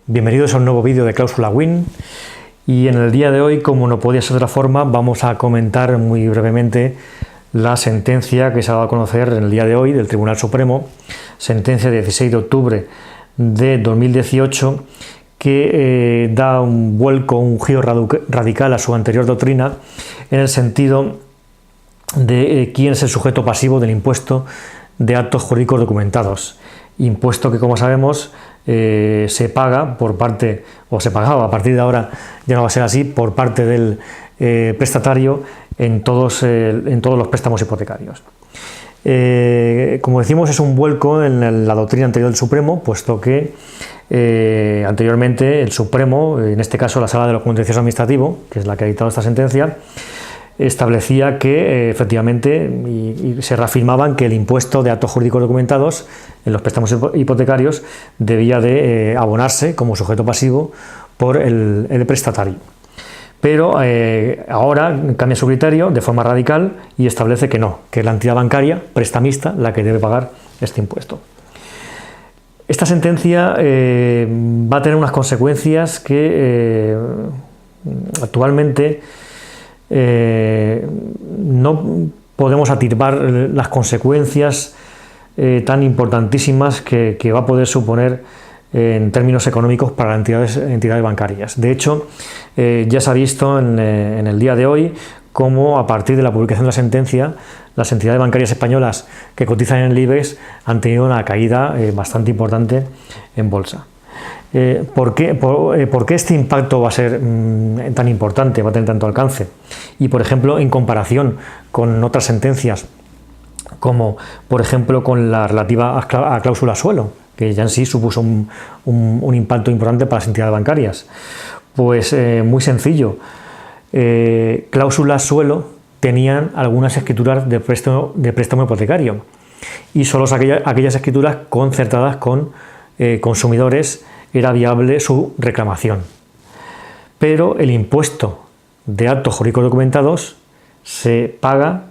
Bienvenidos a un nuevo vídeo de Cláusula Win, y en el día de hoy, como no podía ser de otra forma, vamos a comentar muy brevemente la sentencia que se ha dado a conocer en el día de hoy del Tribunal Supremo, sentencia de 16 de octubre de 2018, que da un vuelco, un giro radical a su anterior doctrina, en el sentido de quién es el sujeto pasivo del impuesto de actos jurídicos documentados. Impuesto que, como sabemos, se paga por parte, o se pagaba, a partir de ahora ya no va a ser así, por parte del prestatario en todos los préstamos hipotecarios. Como decimos, es un vuelco en la doctrina anterior del Supremo, puesto que anteriormente el Supremo, en este caso la Sala de lo Contencioso Administrativo, que es la que ha dictado esta sentencia, establecía que efectivamente y se reafirmaban que el impuesto de actos jurídicos documentados en los préstamos hipotecarios debía de abonarse como sujeto pasivo por el prestatario. Pero ahora cambia su criterio de forma radical y establece que no, que es la entidad bancaria prestamista la que debe pagar este impuesto. Esta sentencia va a tener unas consecuencias que actualmente no podemos atisbar las consecuencias tan importantísimas que va a poder suponer en términos económicos para las entidades bancarias. De hecho, ya se ha visto en el día de hoy cómo, a partir de la publicación de la sentencia, las entidades bancarias españolas que cotizan en el IBEX han tenido una caída bastante importante en bolsa. ¿Por qué este impacto va a ser tan importante, va a tener tanto alcance? Y, por ejemplo, en comparación con otras sentencias, como por ejemplo con la relativa a cláusula suelo, que ya en sí supuso un impacto importante para las entidades bancarias. Pues muy sencillo, cláusulas suelo tenían algunas escrituras de préstamo hipotecario, y solo aquellas escrituras concertadas con consumidores era viable su reclamación. Pero el impuesto de actos jurídicos documentados se paga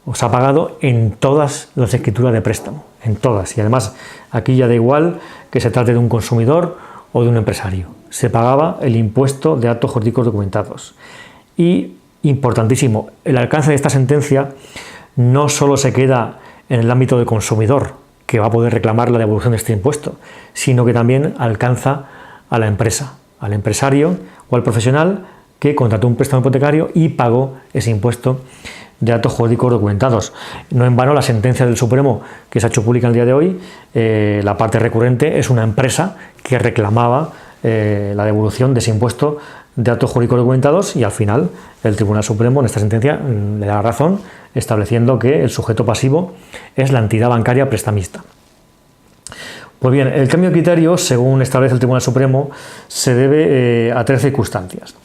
o se ha pagado en todas las escrituras de préstamo, en todas, y además aquí ya da igual que se trate de un consumidor o de un empresario, se pagaba el impuesto de actos jurídicos documentados. Y, importantísimo, el alcance de esta sentencia no solo se queda en el ámbito del consumidor, que va a poder reclamar la devolución de este impuesto, sino que también alcanza a la empresa, al empresario o al profesional que contrató un préstamo hipotecario y pagó ese impuesto de actos jurídicos documentados. No en vano la sentencia del Supremo que se ha hecho pública el día de hoy, la parte recurrente es una empresa que reclamaba la devolución de ese impuesto de actos jurídicos documentados, y al final el Tribunal Supremo en esta sentencia le da la razón, estableciendo que el sujeto pasivo es la entidad bancaria prestamista. Pues bien, el cambio de criterio, según establece el Tribunal Supremo, se debe a tres circunstancias.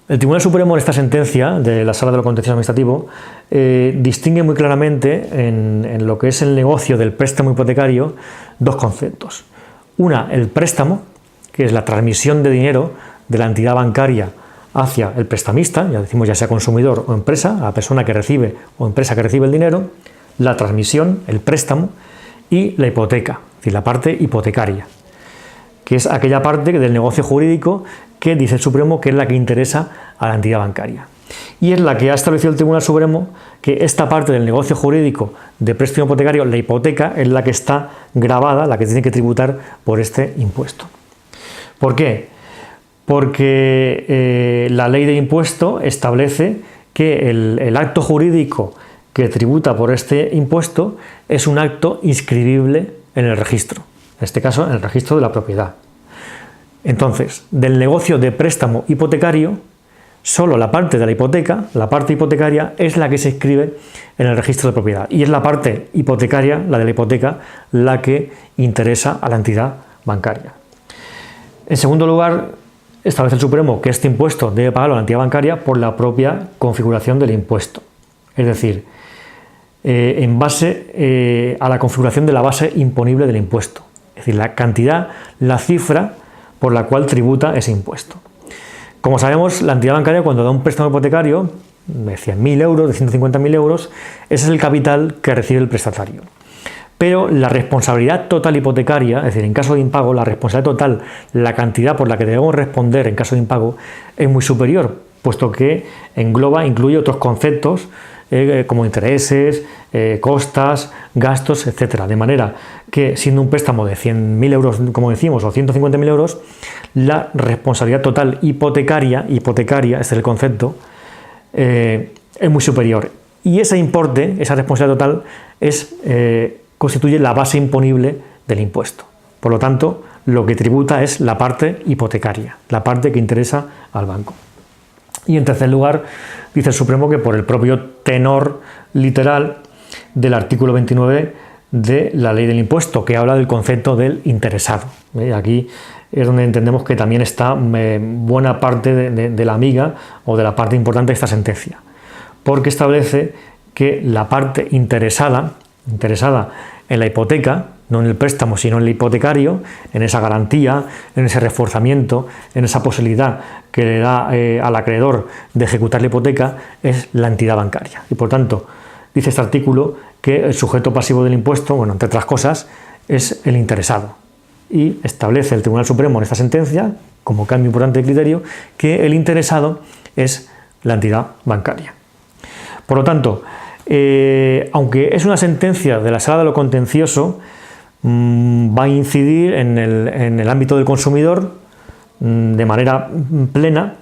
El Tribunal Supremo en esta sentencia de la Sala de lo Contencioso Administrativo distingue muy claramente en lo que es el negocio del préstamo hipotecario dos conceptos. Una, el préstamo, que es la transmisión de dinero de la entidad bancaria hacia el prestamista, ya decimos ya sea consumidor o empresa, a la persona que recibe o empresa que recibe el dinero, la transmisión, el préstamo, y la hipoteca, es decir, la parte hipotecaria, que es aquella parte del negocio jurídico que dice el Supremo que es la que interesa a la entidad bancaria. Y es la que ha establecido el Tribunal Supremo que esta parte del negocio jurídico de préstamo hipotecario, la hipoteca, es la que está gravada, la que tiene que tributar por este impuesto. ¿Por qué? Porque la ley de impuesto establece que el acto jurídico que tributa por este impuesto es un acto inscribible en el registro, en este caso en el registro de la propiedad. Entonces, del negocio de préstamo hipotecario, solo la parte de la hipoteca, la parte hipotecaria, es la que se inscribe en el registro de propiedad, y es la parte hipotecaria, la de la hipoteca, la que interesa a la entidad bancaria. En segundo lugar, establece el Supremo que este impuesto debe pagarlo la entidad bancaria por la propia configuración del impuesto, es decir, en base a la configuración de la base imponible del impuesto, es decir, la cantidad, la cifra por la cual tributa ese impuesto. Como sabemos, la entidad bancaria, cuando da un préstamo hipotecario de 100.000 euros, de 150.000 euros, ese es el capital que recibe el prestatario. pero la responsabilidad total hipotecaria, es decir, en caso de impago, la responsabilidad total, la cantidad por la que debemos responder en caso de impago, es muy superior, puesto que incluye otros conceptos como intereses, costas, gastos, etcétera. De manera que, siendo un préstamo de 100.000 euros, como decimos, o 150.000 euros, la responsabilidad total hipotecaria, este es el concepto, es muy superior. Y ese importe, esa responsabilidad total, constituye la base imponible del impuesto. Por lo tanto, lo que tributa es la parte hipotecaria, la parte que interesa al banco. Y en tercer lugar, dice el Supremo que por el propio tenor literal del artículo 29 de la ley del impuesto, que habla del concepto del interesado. Aquí es donde entendemos que también está buena parte de la miga o de la parte importante de esta sentencia, porque establece que la parte interesada en la hipoteca, no en el préstamo, sino en el hipotecario, en esa garantía, en ese reforzamiento, en esa posibilidad que le da al acreedor de ejecutar la hipoteca, es la entidad bancaria. Y por tanto, dice este artículo que el sujeto pasivo del impuesto, bueno, entre otras cosas, es el interesado. Y establece el Tribunal Supremo en esta sentencia, como cambio importante de criterio, que el interesado es la entidad bancaria. Por lo tanto, aunque es una sentencia de la Sala de lo Contencioso, va a incidir en el ámbito del consumidor de manera plena,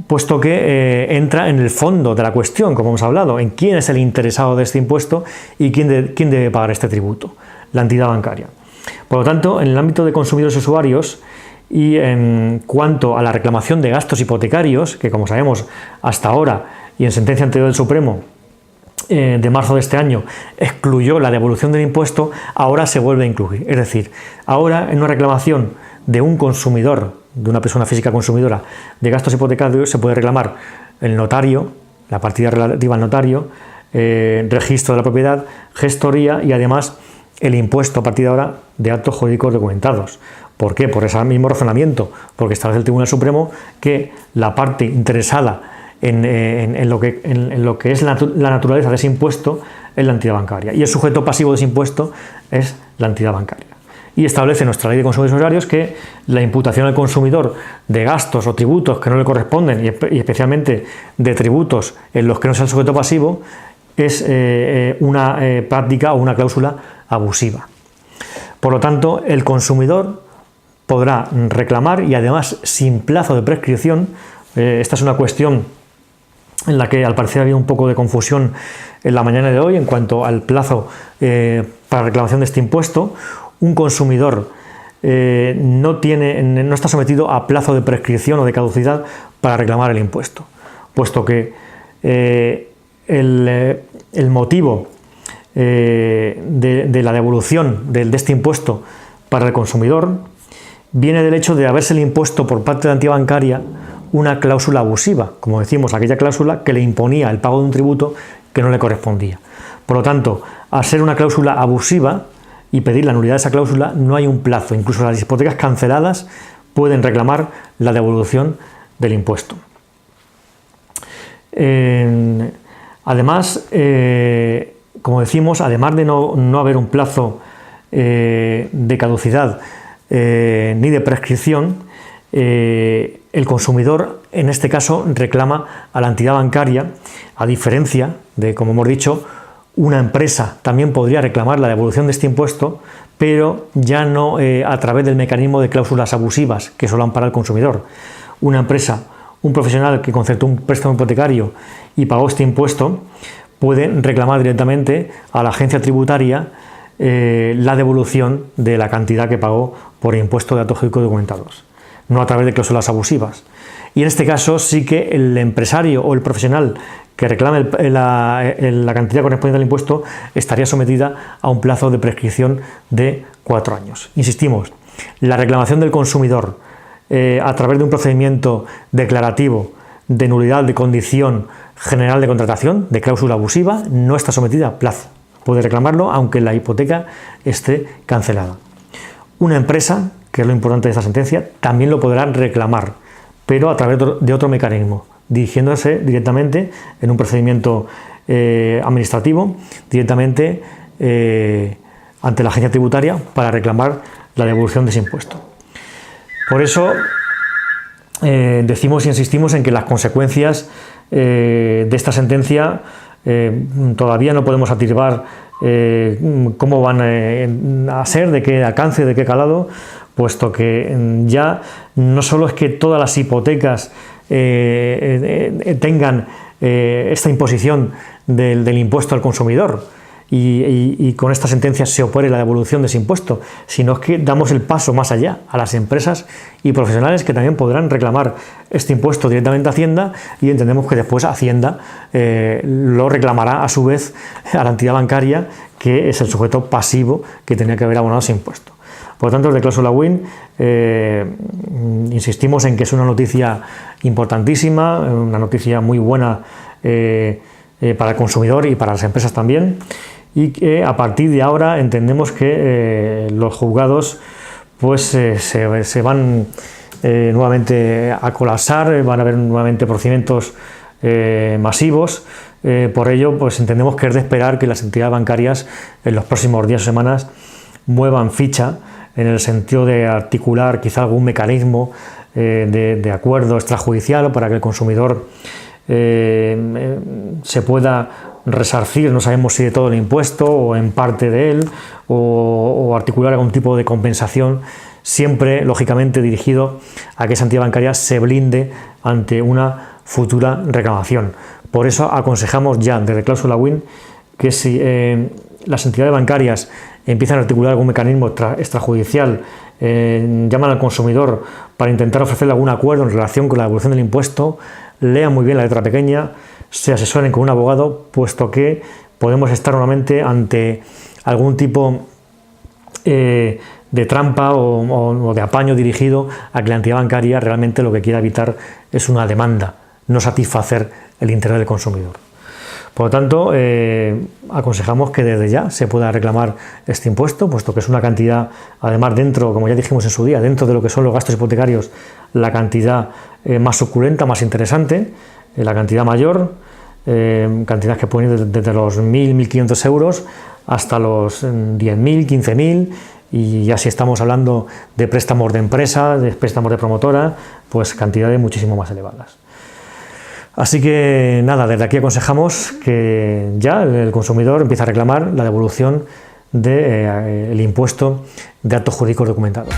puesto que entra en el fondo de la cuestión, como hemos hablado, en quién es el interesado de este impuesto y quién debe pagar este tributo, la entidad bancaria. Por lo tanto, en el ámbito de consumidores y usuarios, y en cuanto a la reclamación de gastos hipotecarios, que como sabemos hasta ahora y en sentencia anterior del Supremo de marzo de este año excluyó la devolución del impuesto, ahora se vuelve a incluir. Es decir, ahora en una reclamación de un consumidor, de una persona física consumidora, de gastos hipotecarios, se puede reclamar el notario, la partida relativa al notario, registro de la propiedad, gestoría y además el impuesto a partir de ahora de actos jurídicos documentados. ¿Por qué? Por ese mismo razonamiento, porque establece el Tribunal Supremo que la parte interesada en lo que es la naturaleza de ese impuesto es la entidad bancaria, y el sujeto pasivo de ese impuesto es la entidad bancaria. Y establece nuestra ley de consumidores y usuarios que la imputación al consumidor de gastos o tributos que no le corresponden, y especialmente de tributos en los que no sea el sujeto pasivo, es una práctica o una cláusula abusiva. Por lo tanto, el consumidor podrá reclamar, y además sin plazo de prescripción. Esta es una cuestión en la que al parecer había un poco de confusión en la mañana de hoy en cuanto al plazo para reclamación de este impuesto. Un consumidor no está sometido a plazo de prescripción o de caducidad para reclamar el impuesto, puesto que el motivo de la devolución de este impuesto para el consumidor viene del hecho de haberse impuesto por parte de la entidad bancaria una cláusula abusiva, como decimos, aquella cláusula que le imponía el pago de un tributo que no le correspondía. Por lo tanto, al ser una cláusula abusiva y pedir la nulidad de esa cláusula, no hay un plazo. Incluso las hipotecas canceladas pueden reclamar la devolución del impuesto. Además, como decimos, además de no haber un plazo de caducidad ni de prescripción, el consumidor en este caso reclama a la entidad bancaria, a diferencia de, como hemos dicho, una empresa también podría reclamar la devolución de este impuesto, pero ya no a través del mecanismo de cláusulas abusivas que solo ampara al consumidor. Una empresa, un profesional que concertó un préstamo hipotecario y pagó este impuesto, puede reclamar directamente a la agencia tributaria la devolución de la cantidad que pagó por impuesto de actos jurídicos documentados, no a través de cláusulas abusivas. Y en este caso sí que el empresario o el profesional que reclame la cantidad correspondiente al impuesto estaría sometida a un plazo de prescripción de 4 años. Insistimos, la reclamación del consumidor a través de un procedimiento declarativo de nulidad de condición general de contratación, de cláusula abusiva, no está sometida a plazo. Puede reclamarlo aunque la hipoteca esté cancelada. Una empresa, que es lo importante de esta sentencia, también lo podrá reclamar, pero a través de otro mecanismo, dirigiéndose directamente en un procedimiento administrativo, directamente ante la agencia tributaria para reclamar la devolución de ese impuesto. Por eso decimos e insistimos en que las consecuencias de esta sentencia todavía no podemos atisbar cómo van a ser, de qué alcance, de qué calado, puesto que ya no solo es que todas las hipotecas tengan esta imposición del impuesto al consumidor y con esta sentencia se opone la devolución de ese impuesto, sino es que damos el paso más allá a las empresas y profesionales que también podrán reclamar este impuesto directamente a Hacienda, y entendemos que después Hacienda lo reclamará a su vez a la entidad bancaria, que es el sujeto pasivo que tenía que haber abonado ese impuesto. Por lo tanto, desde Cláusula Win insistimos en que es una noticia importantísima, una noticia muy buena para el consumidor y para las empresas también, y que a partir de ahora entendemos que los juzgados pues se van nuevamente a colapsar, van a haber nuevamente procedimientos masivos. Por ello, pues entendemos que es de esperar que las entidades bancarias en los próximos días o semanas muevan ficha en el sentido de articular quizá algún mecanismo de acuerdo extrajudicial para que el consumidor se pueda resarcir, no sabemos si de todo el impuesto o en parte de él, o articular algún tipo de compensación, siempre lógicamente dirigido a que esa entidad bancaria se blinde ante una futura reclamación. Por eso aconsejamos ya desde Cláusula Win que si las entidades bancarias empiezan a articular algún mecanismo extrajudicial, llaman al consumidor para intentar ofrecerle algún acuerdo en relación con la devolución del impuesto, lean muy bien la letra pequeña, se asesoren con un abogado, puesto que podemos estar nuevamente ante algún tipo de trampa o de apaño dirigido a que la entidad bancaria realmente lo que quiera evitar es una demanda, no satisfacer el interés del consumidor. Por lo tanto, aconsejamos que desde ya se pueda reclamar este impuesto, puesto que es una cantidad, además dentro, como ya dijimos en su día, dentro de lo que son los gastos hipotecarios, la cantidad más suculenta, más interesante, la cantidad mayor, cantidades que pueden ir desde los 1.000, 1.500 euros hasta los 10.000, 15.000, y ya si estamos hablando de préstamos de empresa, de préstamos de promotora, pues cantidades muchísimo más elevadas. Así que nada, desde aquí aconsejamos que ya el consumidor empiece a reclamar la devolución del impuesto de actos jurídicos documentados.